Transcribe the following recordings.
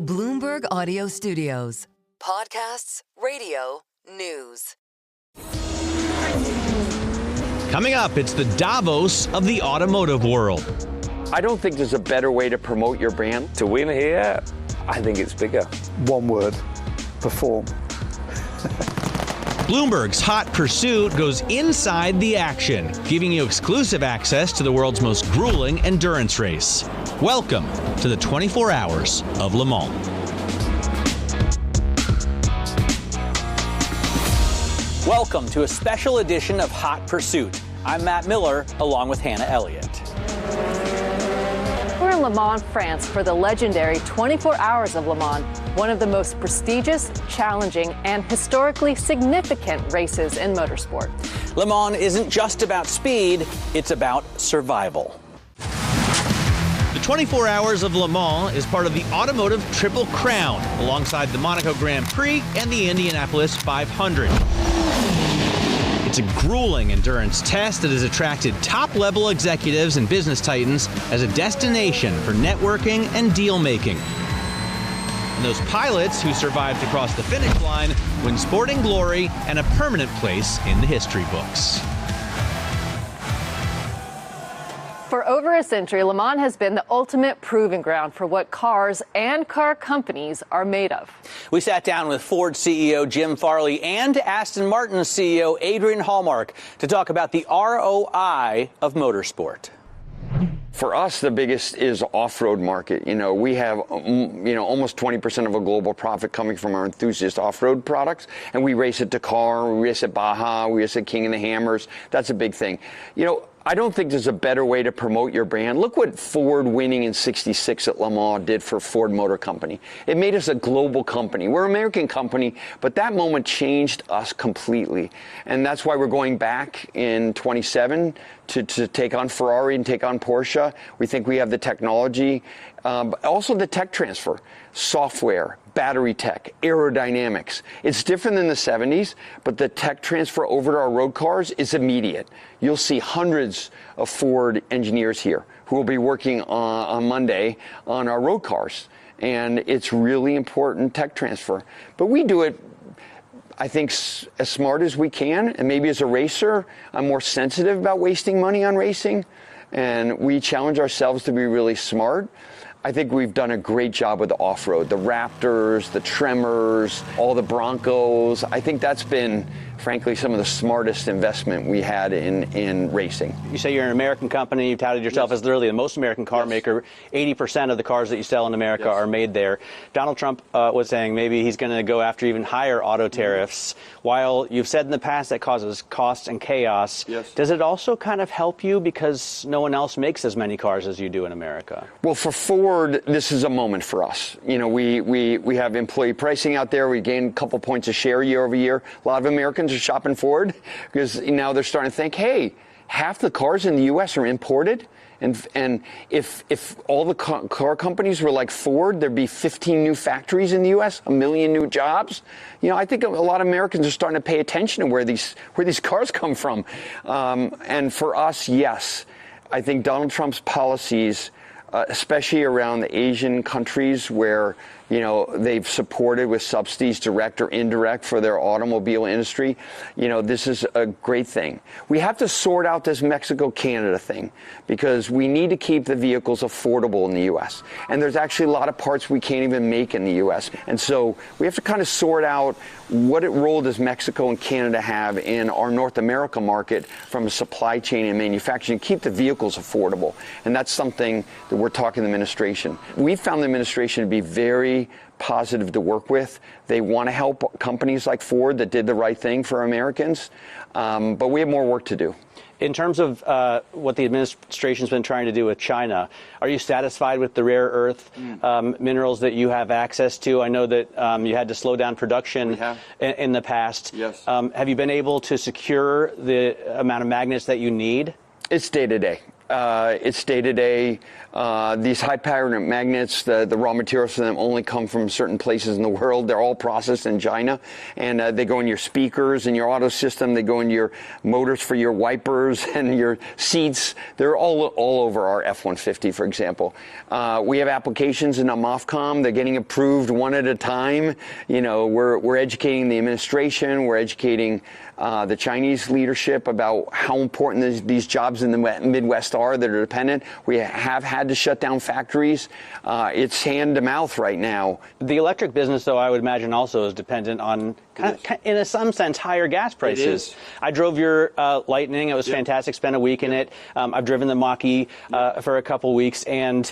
Bloomberg Audio Studios. Podcasts, radio, news. Coming up, it's the Davos of the automotive world. I don't think there's a better way to promote your brand. To win here, I think it's bigger. One word: perform. Bloomberg's Hot Pursuit goes inside the action, giving you exclusive access to the world's most grueling endurance race. Welcome to the 24 Hours of Le Mans. Welcome to a special edition of Hot Pursuit. I'm Matt Miller, along with Hannah Elliott. We're in Le Mans, France for the legendary 24 Hours of Le Mans, one of the most prestigious, challenging, and historically significant races in motorsport. Le Mans isn't just about speed, it's about survival. The 24 Hours of Le Mans is part of the Automotive Triple Crown, alongside the Monaco Grand Prix and the Indianapolis 500. It's a grueling endurance test that has attracted top-level executives and business titans as a destination for networking and deal-making. And those pilots who survived across the finish line win sporting glory and a permanent place in the history books. For over a century, Le Mans has been the ultimate proving ground for what cars and car companies are made of. We sat down with Ford CEO Jim Farley and Aston Martin CEO Adrian Hallmark to talk about the ROI of motorsport. For us, the biggest is off-road market. We have, almost 20% of a global profit coming from our enthusiast off-road products. And we race at Dakar, we race at Baja, we race at King of the Hammers. That's a big thing. I don't think there's a better way to promote your brand. Look what Ford winning in '66 at Le Mans did for Ford Motor Company. It made us a global company. We're an American company, but that moment changed us completely. And that's why we're going back in 27 to take on Ferrari and take on Porsche. We think we have the technology, but also the tech transfer, software, battery tech, aerodynamics. It's different than the 70s, but the tech transfer over to our road cars is immediate. You'll see hundreds of Ford engineers here who will be working on Monday on our road cars. And it's really important tech transfer. But we do it, I think, as smart as we can. And maybe as a racer, I'm more sensitive about wasting money on racing. And we challenge ourselves to be really smart. I think we've done a great job with the off-road, the Raptors, the Tremors, all the Broncos. I think that's been, frankly, some of the smartest investment we had in racing. You say you're an American company. You've touted yourself as literally the most American car maker. 80% of the cars that you sell in America are made there. Donald Trump was saying maybe he's going to go after even higher auto tariffs. While you've said in the past that causes cost and chaos, does it also kind of help you because no one else makes as many cars as you do in America? Well, for Ford, this is a moment for us. We have employee pricing out there. We gained a couple points of share year over year. A lot of Americans are shopping Ford because now they're starting to think, hey, half the cars in the U.S. are imported. And if all the car companies were like Ford, there'd be 15 new factories in the U.S., 1 million new jobs. I think a lot of Americans are starting to pay attention to where these cars come from. And for us, yes, I think Donald Trump's policies, especially around the Asian countries where, they've supported with subsidies, direct or indirect, for their automobile industry. This is a great thing. We have to sort out this Mexico-Canada thing because we need to keep the vehicles affordable in the U.S. And there's actually a lot of parts we can't even make in the U.S. And so we have to kind of sort out what role does Mexico and Canada have in our North America market from a supply chain and manufacturing, keep the vehicles affordable. And that's something that we're talking to the administration. We found the administration to be very positive to work with. They want to help companies like Ford that did the right thing for Americans, but we have more work to do. In terms of what the administration's been trying to do with China, are you satisfied with the rare earth minerals that you have access to? I know that you had to slow down production in the past. Have you been able to secure the amount of magnets that you need? It's day to day. It's day-to-day. These high-powered magnets, the raw materials for them only come from certain places in the world. They're all processed in China, and they go in your speakers and your auto system. They go into your motors for your wipers and your seats. They're all over our F-150, for example. We have applications in MOFCOM. They're getting approved one at a time. You know, we're educating the administration. We're educating the Chinese leadership about how important these jobs in the Midwest are that are dependent. We have had to shut down factories. It's hand to mouth right now. The electric business, though, I would imagine also is dependent on, in some sense, higher gas prices. I drove your Lightning. It was fantastic. Spent a week in it. I've driven the Mach-E for a couple weeks, and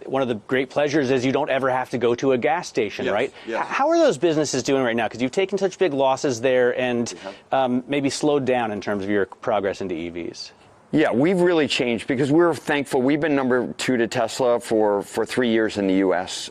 one of the great pleasures is you don't ever have to go to a gas station, right? Yes. How are those businesses doing right now? Because you've taken such big losses there and maybe slowed down in terms of your progress into EVs. Yeah, we've really changed because we're thankful. We've been number 2 to Tesla for 3 years in the U.S.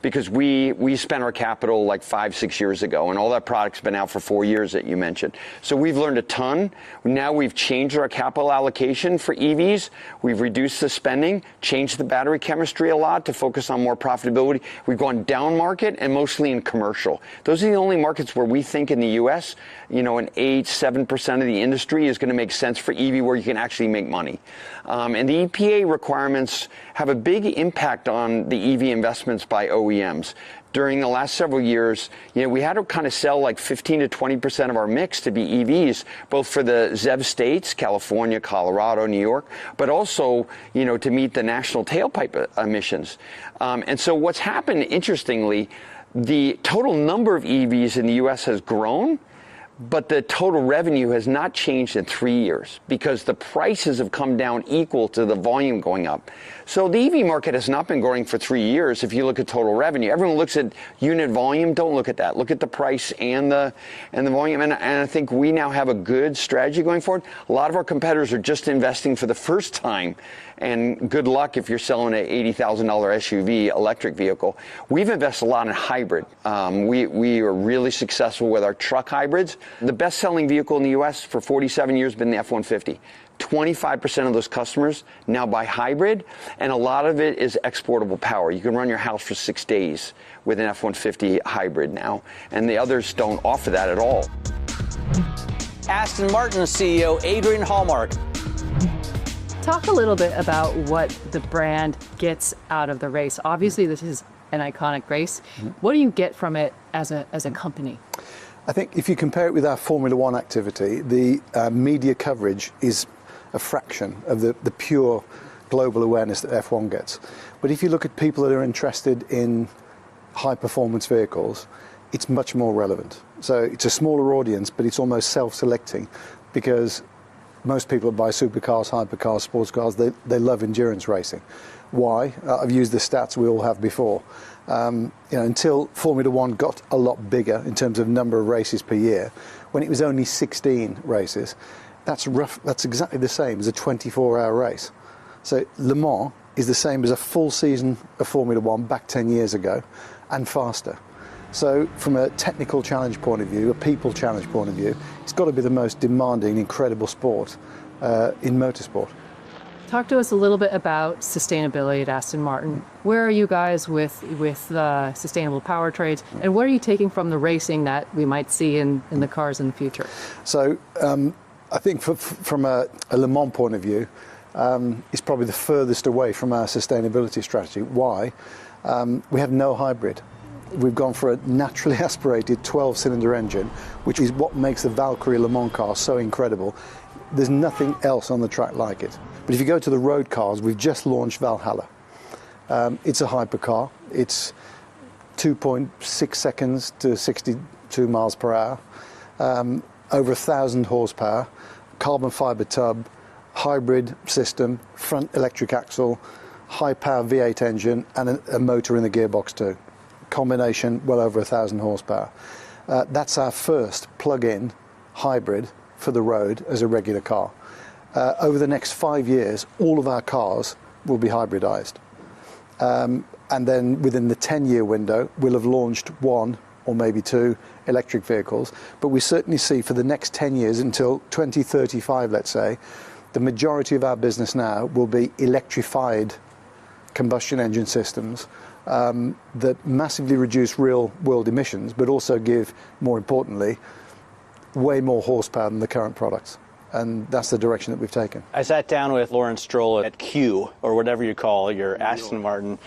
Because we spent our capital like 5-6 years ago, and all that product's been out for 4 years that you mentioned. So we've learned a ton. Now we've changed our capital allocation for EVs. We've reduced the spending, changed the battery chemistry a lot to focus on more profitability. We've gone down market and mostly in commercial. Those are the only markets where we think in the U.S., you know, an 8-7% of the industry is going to make sense for EV, where you can actually make money. And the EPA requirements have a big impact on the EV investments by OEMs. During the last several years, you know, we had to kind of sell like 15 to 20% of our mix to be EVs, both for the ZEV states, California, Colorado, New York, but also, you know, to meet the national tailpipe emissions. And so what's happened, interestingly, the total number of EVs in the U.S. has grown, but the total revenue has not changed in 3 years because the prices have come down equal to the volume going up. So the EV market has not been growing for 3 years if you look at total revenue. Everyone looks at unit volume. Don't look at that. Look at the price and the volume. And I think we now have a good strategy going forward. A lot of our competitors are just investing for the first time. And good luck if you're selling an $80,000 SUV electric vehicle. We've invested a lot in hybrid. We are really successful with our truck hybrids. The best-selling vehicle in the U.S. for 47 years has been the F-150. 25% of those customers now buy hybrid, and a lot of it is exportable power. You can run your house for 6 days with an F-150 hybrid now, and the others don't offer that at all. Aston Martin CEO Adrian Hallmark. Talk a little bit about what the brand gets out of the race. Obviously, this is an iconic race. What do you get from it as a company? I think if you compare it with our Formula One activity, the media coverage is a fraction of the pure global awareness that F1 gets. But if you look at people that are interested in high-performance vehicles, it's much more relevant. So it's a smaller audience, but it's almost self-selecting because most people that buy supercars, hypercars, sports cars, they love endurance racing. Why? I've used the stats we all have before. Until Formula One got a lot bigger in terms of number of races per year, when it was only 16 races, that's exactly the same as a 24-hour race. So Le Mans is the same as a full season of Formula One back 10 years ago, and faster. So from a technical challenge point of view, a people challenge point of view, it's got to be the most demanding, incredible sport in motorsport. Talk to us a little bit about sustainability at Aston Martin. Where are you guys with sustainable powertrains, and what are you taking from the racing that we might see in the cars in the future? So I think from a Le Mans point of view, it's probably the furthest away from our sustainability strategy. Why? We have no hybrid. We've gone for a naturally aspirated 12-cylinder engine, which is what makes the Valkyrie Le Mans car so incredible. There's nothing else on the track like it. But if you go to the road cars, we've just launched Valhalla. It's a hypercar. It's 2.6 seconds to 62 miles per hour, over 1,000 horsepower, carbon fiber tub, hybrid system, front electric axle, high power V8 engine, and a motor in the gearbox too. Combination well over 1,000 horsepower. That's our first plug-in hybrid for the road as a regular car. Over the next 5 years, all of our cars will be hybridized. And then within the 10-year window, we'll have launched 1 or maybe 2 electric vehicles. But we certainly see for the next 10 years, until 2035, let's say, The majority of our business now will be electrified combustion engine systems that massively reduce real world emissions, but also give, more importantly, way more horsepower than the current products. And that's the direction that we've taken. I sat down with Lawrence Stroll at Q, or whatever you call your Aston Martin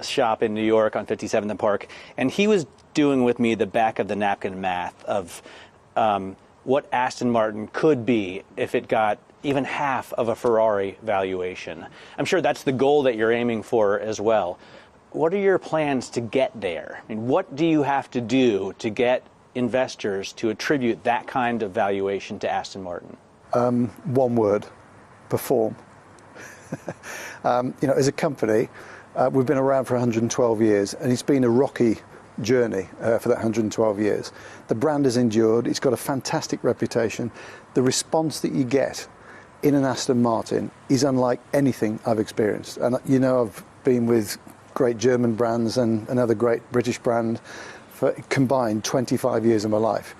shop in New York on 57th and Park, and he was doing with me the back of the napkin math of what Aston Martin could be if it got even half of a Ferrari valuation. I'm sure that's the goal that you're aiming for as well. What are your plans to get there? I mean, what do you have to do to get investors to attribute that kind of valuation to Aston Martin? One word: perform. As a company, we've been around for 112 years, and it's been a rocky journey for that 112 years. The brand has endured. It's got a fantastic reputation. The response that you get in an Aston Martin is unlike anything I've experienced. And I've been with great German brands and another great British brand for combined 25 years of my life.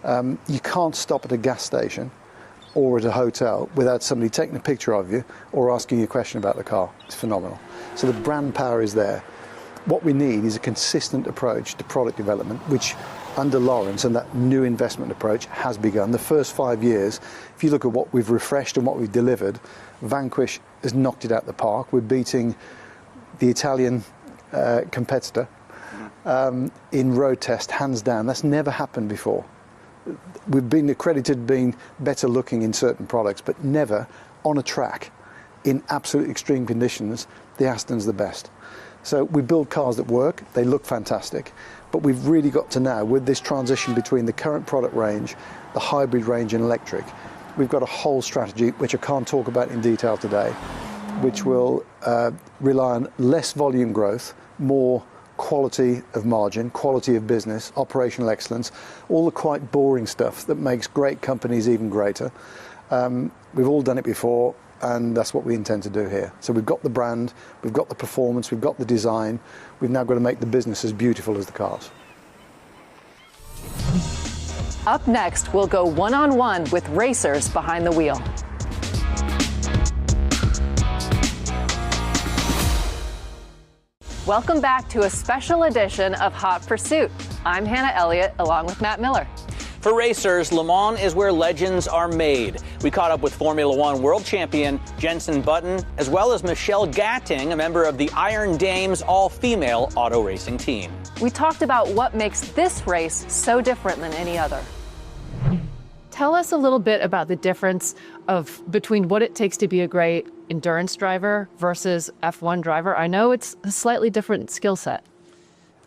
You can't stop at a gas station or at a hotel without somebody taking a picture of you or asking you a question about the car. It's phenomenal. So the brand power is there. What we need is a consistent approach to product development, which under Lawrence and that new investment approach has begun. The first 5 years, if you look at what we've refreshed and what we've delivered, Vanquish has knocked it out the park. We're beating the Italian competitor in road test, hands down. That's never happened before. We've been accredited being better looking in certain products, but never on a track in absolute extreme conditions. The Aston's the best. So we build cars that work, they look fantastic, but we've really got to now, with this transition between the current product range, the hybrid range and electric, we've got a whole strategy, which I can't talk about in detail today, which will rely on less volume growth, more quality of margin, quality of business, operational excellence, all the quite boring stuff that makes great companies even greater. We've all done it before, and that's what we intend to do here. So we've got the brand, we've got the performance, we've got the design. We've now got to make the business as beautiful as the cars. Up next, we'll go one-on-one with racers behind the wheel. Welcome back to a special edition of Hot Pursuit. I'm Hannah Elliott, along with Matt Miller. For racers, Le Mans is where legends are made. We caught up with Formula One world champion Jenson Button, as well as Michelle Gatting, a member of the Iron Dames all-female auto racing team. We talked about what makes this race so different than any other. Tell us a little bit about the difference between what it takes to be a great endurance driver versus F1 driver. I know it's a slightly different skill set.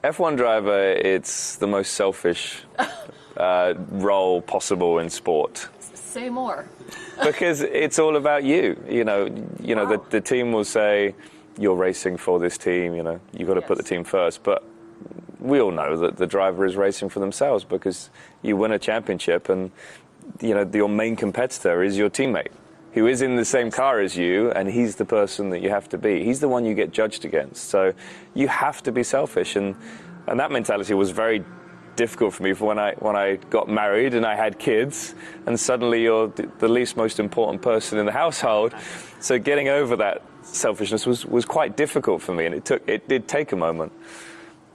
F1 driver, it's the most selfish role possible in sport. Say more. Because it's all about you. Wow. The team will say, you're racing for this team, you've got to put the team first. But we all know that the driver is racing for themselves, because you win a championship and your main competitor is your teammate, who is in the same car as you, and he's the person that you have to be. He's the one you get judged against. So you have to be selfish, and that mentality was very difficult for me for when I got married and I had kids, and suddenly you're the least most important person in the household. So getting over that selfishness was quite difficult for me, and it did take a moment.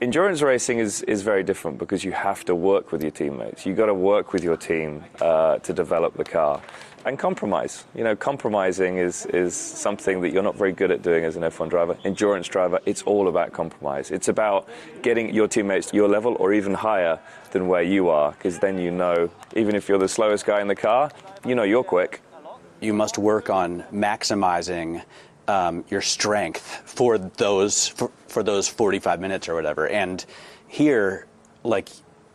Endurance racing is very different, because you have to work with your teammates. You've got to work with your team to develop the car. And compromise. Compromising is something that you're not very good at doing as an F1 driver. Endurance driver, it's all about compromise. It's about getting your teammates to your level or even higher than where you are, because then even if you're the slowest guy in the car, you're quick. You must work on maximizing your strength for those 45 minutes or whatever. And here,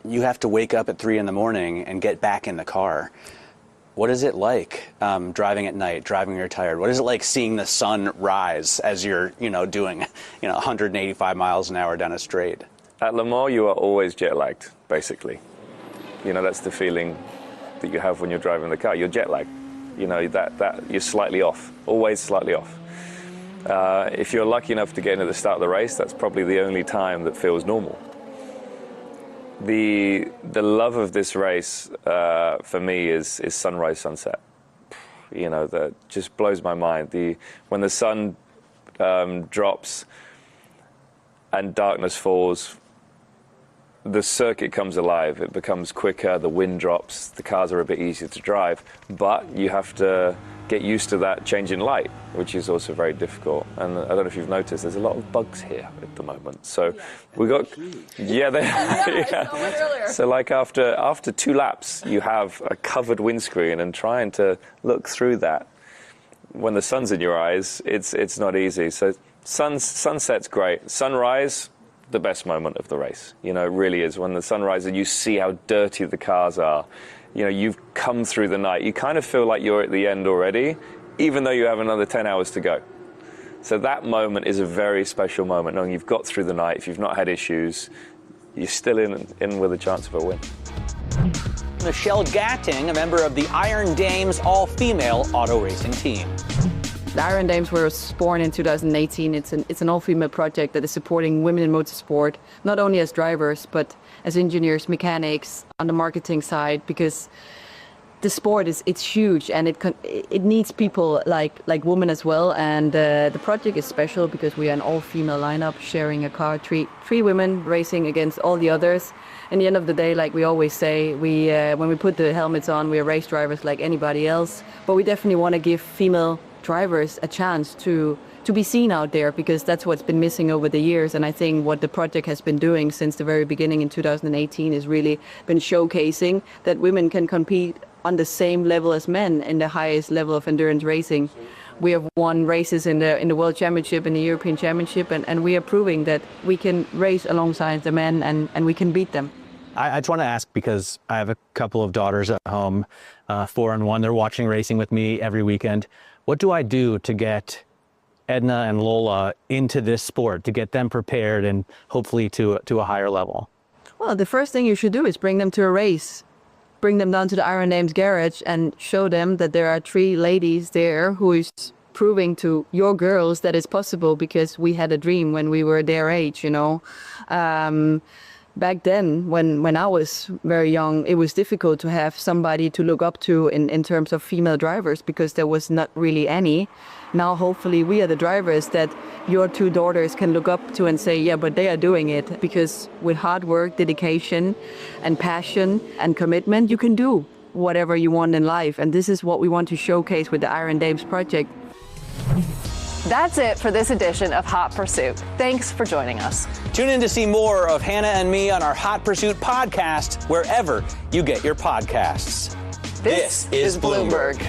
you have to wake up at 3 in the morning and get back in the car. What is it like driving at night, driving when you're tired? What is it like seeing the sun rise as you're, doing, 185 miles an hour down a straight? At Le Mans, you are always jet lagged, basically. That's the feeling that you have when you're driving the car. You're jet lagged. That you're slightly off, always slightly off. If you're lucky enough to get in at the start of the race, that's probably the only time that feels normal. The love of this race for me is sunrise, sunset. that just blows my mind. When the sun drops and darkness falls, the circuit comes alive. It becomes quicker, the wind drops, the cars are a bit easier to drive, but you have to get used to that change in light, which is also very difficult. And I don't know if you've noticed, there's a lot of bugs here at the moment. So we got, So like after 2 laps, you have a covered windscreen, and trying to look through that when the sun's in your eyes, it's not easy. So sunset's great. Sunrise, the best moment of the race. It really is. When the sun rises and you see how dirty the cars are, you've come through the night. You kind of feel like you're at the end already, even though you have another 10 hours to go. So that moment is a very special moment, knowing you've got through the night. If you've not had issues, you're still in with a chance of a win. Michelle Gatting, a member of the Iron Dames all-female auto racing team. The Iron Dames was born in 2018. It's an all-female project that is supporting women in motorsport, not only as drivers, but as engineers, mechanics, on the marketing side, because the sport it's huge, and it needs people like women as well. And the project is special because we are an all-female lineup, sharing a car, three women racing against all the others. In the end of the day, like we always say, when we put the helmets on, we are race drivers like anybody else, but we definitely want to give female drivers a chance to be seen out there, because that's what's been missing over the years. And I think what the project has been doing since the very beginning in 2018 is really been showcasing that women can compete on the same level as men in the highest level of endurance racing. We have won races in the World Championship, in the European Championship, and we are proving that we can race alongside the men and we can beat them. I just want to ask, because I have a couple of daughters at home, 4 and 1. They're watching racing with me every weekend. What do I do to get Edna and Lola into this sport, to get them prepared and hopefully to a higher level? Well, the first thing you should do is bring them to a race. Bring them down to the Iron Dames garage and show them that there are 3 ladies there who is proving to your girls that it's possible, because we had a dream when we were their age, Back then, when I was very young, it was difficult to have somebody to look up to in terms of female drivers, because there was not really any. Now, hopefully, we are the drivers that your 2 daughters can look up to and say, yeah, but they are doing it. Because with hard work, dedication, and passion and commitment, you can do whatever you want in life. And this is what we want to showcase with the Iron Dames project. That's it for this edition of Hot Pursuit. Thanks for joining us. Tune in to see more of Hannah and me on our Hot Pursuit podcast, wherever you get your podcasts. This is Bloomberg.